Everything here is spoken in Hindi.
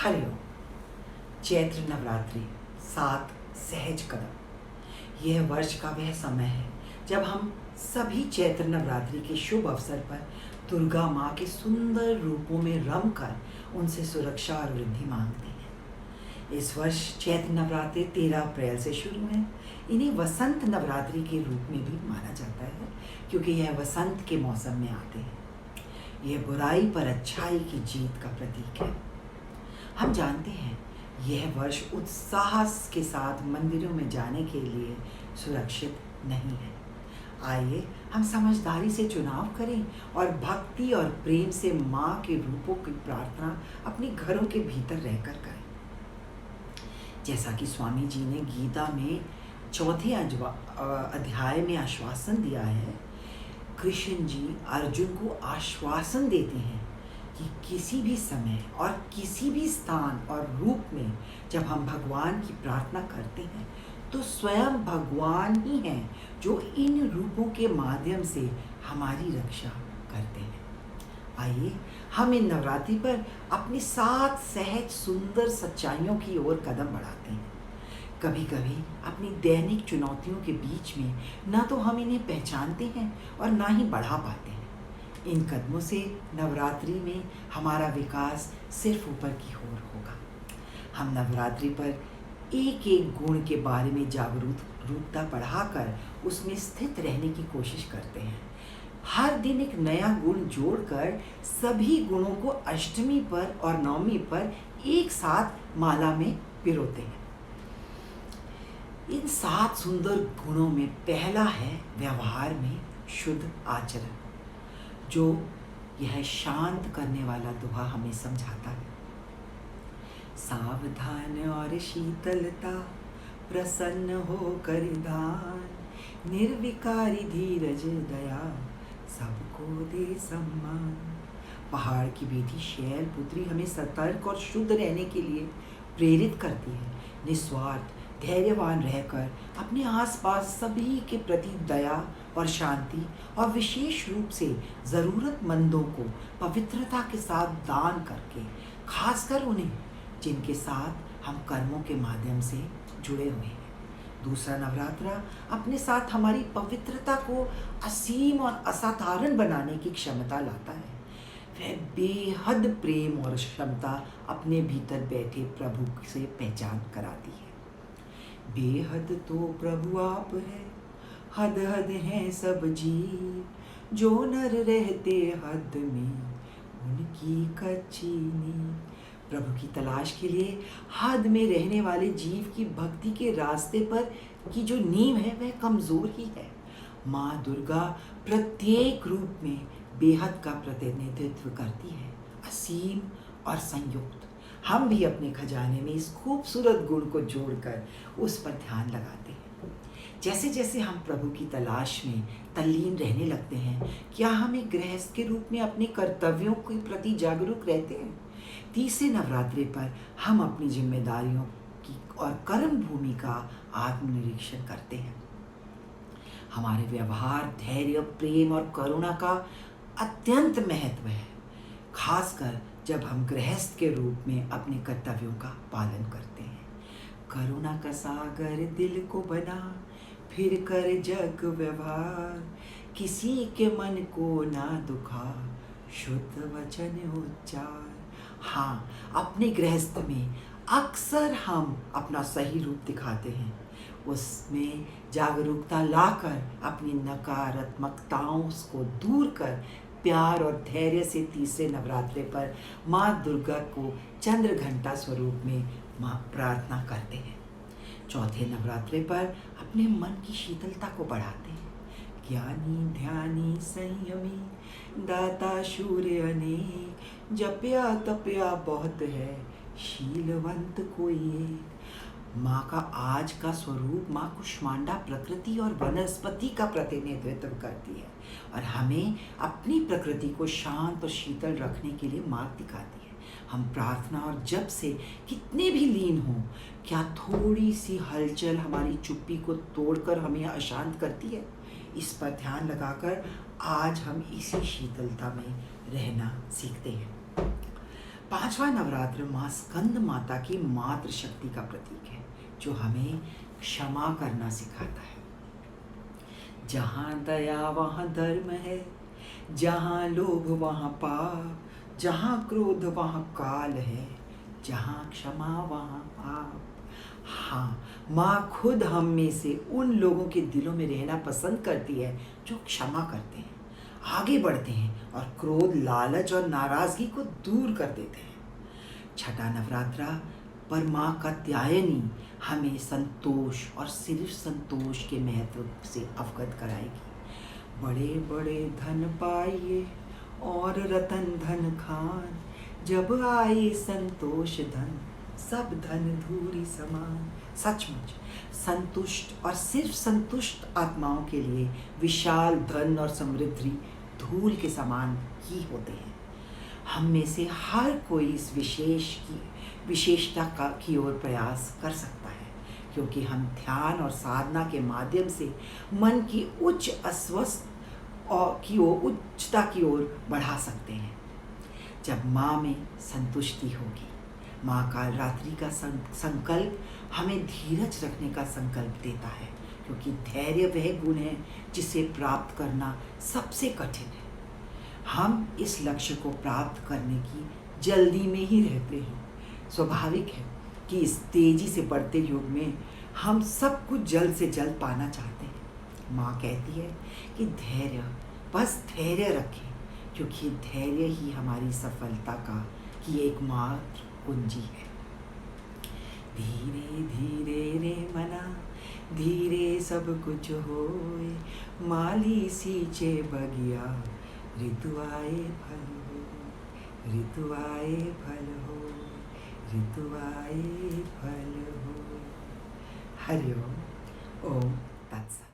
हरिओम। चैत्र नवरात्रि 7 सहज कदम। यह वर्ष का वह समय है जब हम सभी चैत्र नवरात्रि के शुभ अवसर पर दुर्गा माँ के सुंदर रूपों में रमकर उनसे सुरक्षा और वृद्धि मांगते हैं। इस वर्ष चैत्र नवरात्रि 13 अप्रैल से शुरू है। इन्हें वसंत नवरात्रि के रूप में भी माना जाता है क्योंकि यह वसंत के मौसम में आते हैं। यह बुराई पर अच्छाई की जीत का प्रतीक है। हम जानते हैं यह वर्ष उत्साह के साथ मंदिरों में जाने के लिए सुरक्षित नहीं है। आइए हम समझदारी से चुनाव करें और भक्ति और प्रेम से माँ के रूपों की प्रार्थना अपने घरों के भीतर रहकर करें। जैसा कि स्वामी जी ने गीता में 4 अध्याय में आश्वासन दिया है, कृष्ण जी अर्जुन को आश्वासन देते हैं कि किसी भी समय और किसी भी स्थान और रूप में जब हम भगवान की प्रार्थना करते हैं तो स्वयं भगवान ही हैं जो इन रूपों के माध्यम से हमारी रक्षा करते हैं। आइए हम इन नवरात्रि पर अपनी 7 सहज सुंदर सच्चाइयों की ओर कदम बढ़ाते हैं। कभी कभी अपनी दैनिक चुनौतियों के बीच में ना तो हम इन्हें पहचानते हैं और ना ही बढ़ा पाते हैं। इन कदमों से नवरात्रि में हमारा विकास सिर्फ ऊपर की ओर होगा। हम नवरात्रि पर एक एक गुण के बारे में जागरूकता बढ़ाकर उसमें स्थित रहने की कोशिश करते हैं। हर दिन एक नया गुण जोड़कर सभी गुणों को अष्टमी पर और नवमी पर एक साथ माला में पिरोते हैं। इन 7 सुंदर गुणों में पहला है व्यवहार में शुद्ध आचरण, जो यह शांत करने वाला दोहा हमें समझाता है। सावधान और शीतलता, प्रसन्न होकर दान, निर्विकारी धीरज दया, सबको दे सम्मान। पहाड़ की बेटी शैलपुत्री हमें सतर्क और शुद्ध रहने के लिए प्रेरित करती है। निस्वार्थ धैर्यवान रहकर अपने आसपास सभी के प्रति दया और शांति और विशेष रूप से ज़रूरतमंदों को पवित्रता के साथ दान करके, खासकर उन्हें जिनके साथ हम कर्मों के माध्यम से जुड़े हुए हैं। दूसरा नवरात्रा अपने साथ हमारी पवित्रता को असीम और असाधारण बनाने की क्षमता लाता है। वह बेहद प्रेम और क्षमता अपने भीतर बैठे प्रभु से पहचान कराती है। बेहद तो प्रभु आप है, हद हद हैं सब जीव, जो नर रहते हद में उनकी कच्ची नींव। प्रभु की तलाश के लिए हद में रहने वाले जीव की भक्ति के रास्ते पर की जो नींव है वह कमजोर ही है। माँ दुर्गा प्रत्येक रूप में बेहद का प्रतिनिधित्व करती है, असीम और संयुक्त। हम भी अपने खजाने में इस खूबसूरत गुण को जोड़कर उस पर ध्यान लगाते हैं। जैसे जैसे हम प्रभु की तलाश में तल्लीन रहने लगते हैं, क्या हम एक गृहस्थ के रूप में अपने कर्तव्यों के प्रति जागरूक रहते हैं? तीसरे नवरात्रि पर हम अपनी जिम्मेदारियों की और कर्म भूमि का आत्मनिरीक्षण करते हैं। हमारे व्यवहार, धैर्य, प्रेम और करुणा का अत्यंत महत्व है, खासकर जब हम गृहस्थ के रूप में अपने कर्तव्यों का पालन करते हैं। करुणा का सागर दिल को बना, फिर कर जग व्यवहार, किसी के मन को ना दुखा, शुद्ध वचन उच्चार। हाँ, अपने गृहस्थ में अक्सर हम अपना सही रूप दिखाते हैं। उसमें जागरूकता लाकर अपनी नकारात्मकताओं को दूर कर प्यार और धैर्य से तीसरे नवरात्रि पर माँ दुर्गा को चंद्र घंटा स्वरूप में माँ प्रार्थना करते हैं। चौथे नवरात्रि पर अपने मन की शीतलता को बढ़ाते हैं। ज्ञानी ध्यानी संयमी, दाता शूर्य अनेक, जपया तपया बहुत है, शीलवंत कोई एक। माँ का आज का स्वरूप माँ कुष्मांडा प्रकृति और वनस्पति का प्रतिनिधित्व करती है और हमें अपनी प्रकृति को शांत और शीतल रखने के लिए मार्ग दिखाती है। हम प्रार्थना और जप से कितने भी लीन हों, क्या थोड़ी सी हलचल हमारी चुप्पी को तोड़कर हमें अशांत करती है? इस पर ध्यान लगाकर आज हम इसी शीतलता में रहना सीखते हैं। पांचवा नवरात्र माँ स्कंद माता की मातृ शक्ति का प्रतीक है, जो हमें क्षमा करना सिखाता है। जहाँ दया वहाँ धर्म है, जहाँ लोभ वहाँ पाप, जहाँ क्रोध वहाँ काल है, जहाँ क्षमा वहाँ आप। हाँ, माँ खुद हम में से उन लोगों के दिलों में रहना पसंद करती है जो क्षमा करते हैं, आगे बढ़ते हैं और क्रोध, लालच और नाराजगी को दूर कर देते हैं। छठा नवरात्रा पर माँ कात्यायनी हमें संतोष और सिर्फ संतोष के महत्व से अवगत कराएगी। बड़े बड़े धन पाइए और रतन धन खान, जब आए संतोष धन सब धन धूरी समान। सचमुच संतुष्ट और सिर्फ संतुष्ट आत्माओं के लिए विशाल धन और समृद्धि धूल के समान ही होते हैं। हम में से हर कोई इस विशेषता की ओर प्रयास कर सकता है, क्योंकि हम ध्यान और साधना के माध्यम से मन की उच्चता की ओर बढ़ा सकते हैं। जब माँ में संतुष्टि होगी, माँ काल रात्रि का संकल्प हमें धीरज रखने का संकल्प देता है, क्योंकि धैर्य वह गुण है जिसे प्राप्त करना सबसे कठिन है। हम इस लक्ष्य को प्राप्त करने की जल्दी में ही रहते हैं। स्वाभाविक है कि इस तेजी से बढ़ते युग में हम सब कुछ जल्द से जल्द पाना चाहते हैं। माँ कहती है कि बस धैर्य रखें, क्योंकि धैर्य ही हमारी सफलता की एकमात्र कुंजी है। धीरे धीरे रे मना, धीरे सब कुछ होए, माली सींचे बगिया, ऋतु आए फल हो, ऋतु आए फल हो, ऋतु आए फल हो। हरि ओम। ओम तत्सत।